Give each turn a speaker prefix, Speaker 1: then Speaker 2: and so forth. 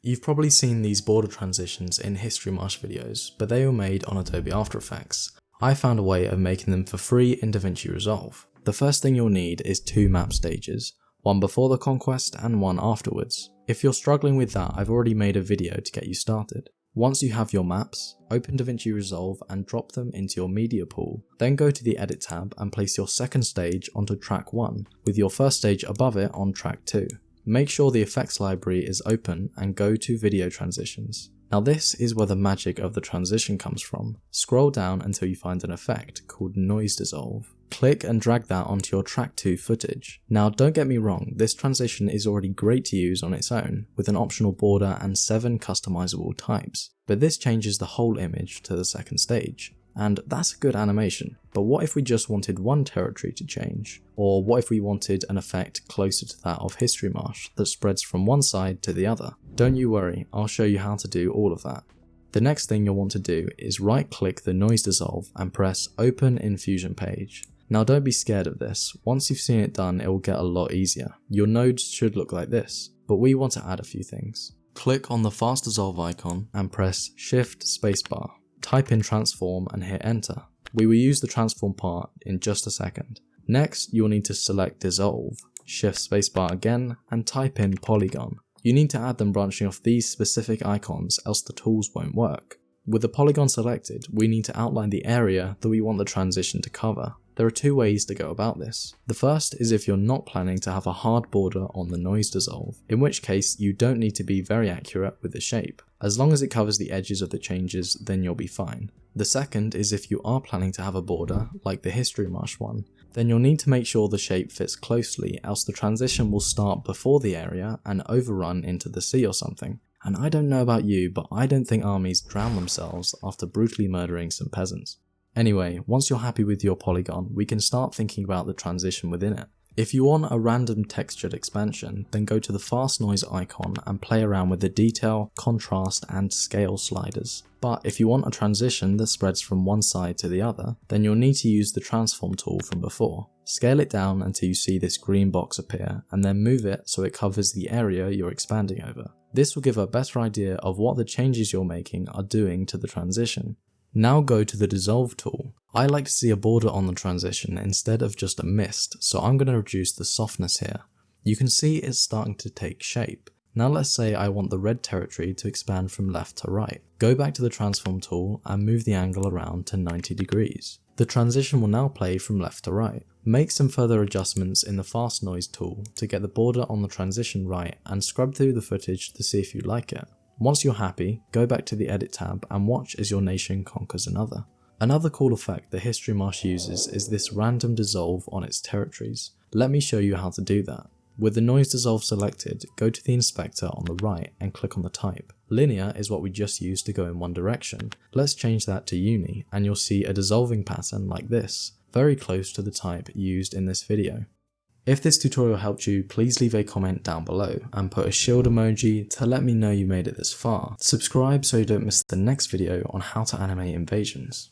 Speaker 1: You've probably seen these border transitions in History Marsh videos, but they were made on Adobe After Effects. I found a way of making them for free in Davinci Resolve. The first thing you'll need is 2 map stages, one before the conquest and one afterwards. If you're struggling with that, I've already made a video to get you started. Once you have your maps, open Davinci Resolve and drop them into your media pool. Then go to the Edit tab and place your second stage onto track 1, with your first stage above it on track 2. Make sure the effects library is open and go to Video Transitions. Now this is where the magic of the transition comes from. Scroll down until you find an effect called Noise Dissolve. Click and drag that onto your track 2 footage. Now don't get me wrong, this transition is already great to use on its own, with an optional border and 7 customizable types, but this changes the whole image to the second stage. And that's a good animation, but what if we just wanted one territory to change? Or what if we wanted an effect closer to that of History Marsh that spreads from one side to the other? Don't you worry, I'll show you how to do all of that. The next thing you'll want to do is right click the Noise Dissolve and press Open in Fusion Page. Now don't be scared of this, once you've seen it done it will get a lot easier. Your nodes should look like this, but we want to add a few things. Click on the Fast Dissolve icon and press Shift Spacebar. Type in transform and hit enter. We will use the transform part in just a second. Next, you'll need to select dissolve, shift spacebar again, and type in polygon. You need to add them branching off these specific icons, else the tools won't work. With the polygon selected, we need to outline the area that we want the transition to cover. There are 2 ways to go about this. The first is if you're not planning to have a hard border on the noise dissolve, in which case you don't need to be very accurate with the shape. As long as it covers the edges of the changes, then you'll be fine. The second is if you are planning to have a border, like the History Marsh one, then you'll need to make sure the shape fits closely, else the transition will start before the area and overrun into the sea or something. And I don't know about you, but I don't think armies drown themselves after brutally murdering some peasants. Anyway, once you're happy with your polygon, we can start thinking about the transition within it. If you want a random textured expansion, then go to the fast noise icon and play around with the detail, contrast and scale sliders. But if you want a transition that spreads from one side to the other, then you'll need to use the transform tool from before. Scale it down until you see this green box appear and then move it so it covers the area you're expanding over. This will give a better idea of what the changes you're making are doing to the transition. Now go to the dissolve tool. I like to see a border on the transition instead of just a mist, so I'm going to reduce the softness here. You can see it's starting to take shape. Now let's say I want the red territory to expand from left to right. Go back to the transform tool and move the angle around to 90 degrees. The transition will now play from left to right. Make some further adjustments in the fast noise tool to get the border on the transition right and scrub through the footage to see if you like it. Once you're happy, go back to the Edit tab and watch as your nation conquers another. Another cool effect that History Marsh uses is this random dissolve on its territories. Let me show you how to do that. With the noise dissolve selected, go to the inspector on the right and click on the type. Linear is what we just used to go in one direction. Let's change that to uni and you'll see a dissolving pattern like this, very close to the type used in this video. If this tutorial helped you, please leave a comment down below and put a shield emoji to let me know you made it this far. Subscribe so you don't miss the next video on how to animate invasions.